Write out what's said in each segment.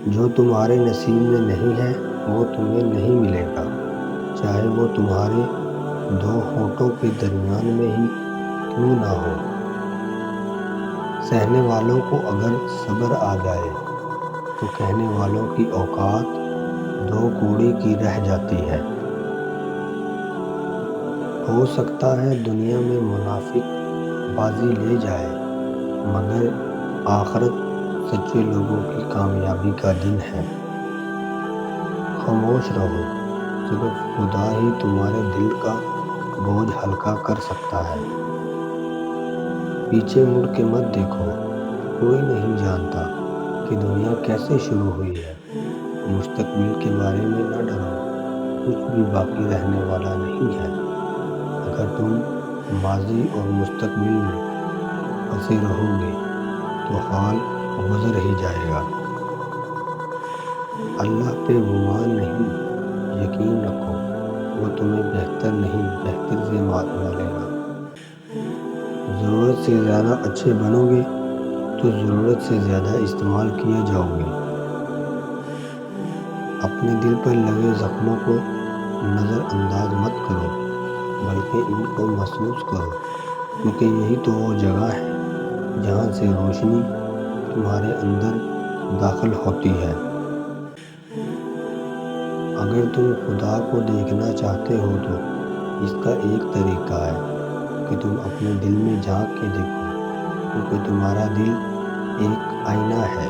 جو تمہارے نصیب میں نہیں ہے وہ تمہیں نہیں ملے گا، چاہے وہ تمہارے دو ہونٹوں کے درمیان میں ہی کیوں نہ ہو۔ سہنے والوں کو اگر صبر آ جائے تو کہنے والوں کی اوقات دو کوڑی کی رہ جاتی ہے۔ ہو سکتا ہے دنیا میں منافق بازی لے جائے، مگر آخرت سچے لوگوں کی کامیابی کا دن ہے۔ خاموش رہو، صرف خدا ہی تمہارے دل کا بوجھ ہلکا کر سکتا ہے۔ پیچھے مڑ کے مت دیکھو، کوئی نہیں جانتا کہ دنیا کیسے شروع ہوئی ہے۔ مستقبل کے بارے میں نہ ڈرو، کچھ بھی باقی رہنے والا نہیں ہے۔ اگر تم ماضی اور مستقبل میں پھنسے رہو گے تو حال گزر ہی جائے گا۔ اللہ پہ گمان نہیں، یقین رکھو، وہ تمہیں بہتر نہیں بہتر سے مالے گا۔ ضرورت سے زیادہ اچھے بنو گے تو ضرورت سے زیادہ استعمال کیے جاؤ گے۔ اپنے دل پر لگے زخموں کو نظر انداز مت کرو، بلکہ ان کو محسوس کرو، کیونکہ یہی تو وہ جگہ ہے جہاں سے روشنی تمہارے اندر داخل ہوتی ہے۔ اگر تم خدا کو دیکھنا چاہتے ہو تو اس کا ایک طریقہ ہے کہ تم اپنے دل میں جھانک کے دیکھو، کیونکہ تمہارا دل ایک آئینہ ہے۔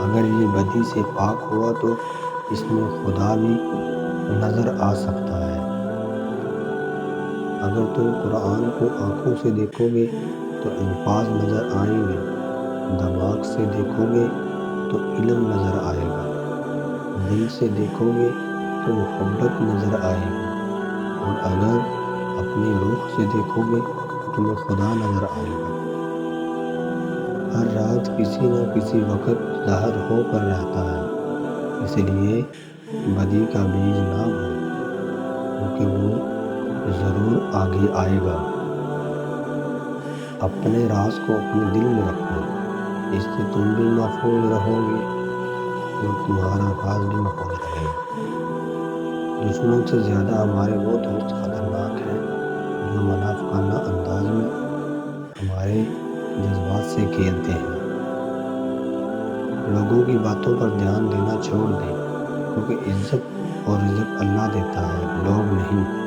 اگر یہ بدی سے پاک ہوا تو اس میں خدا بھی نظر آ سکتا ہے۔ اگر تم قرآن کو آنکھوں سے دیکھو گے تو الفاظ نظر آئیں گے، دماغ سے دیکھو گے تو علم نظر آئے گا، دل سے دیکھو گے تو محبت نظر آئے گی، اور اگر اپنی روح سے دیکھو گے تو تمہیں خدا نظر آئے گا۔ ہر راز کسی نہ کسی وقت ظاہر ہو کر رہتا ہے، اس لیے بدی کا بیج نہ بو، کیونکہ وہ ضرور آگے آئے گا۔ اپنے راز کو اپنے دل میں رکھو، اس سے تم بھی محفوظ رہو گے اور تمہارا راز بھی محفوظ رہے گا۔ دشمنوں سے زیادہ ہمارے وہ دوست خطرناک ہیں جو منافقانہ انداز میں ہمارے جذبات سے کھیلتے ہیں۔ لوگوں کی باتوں پر دھیان دینا چھوڑ دیں، کیونکہ عزت اور رزق اللہ دیتا ہے، لوگ نہیں۔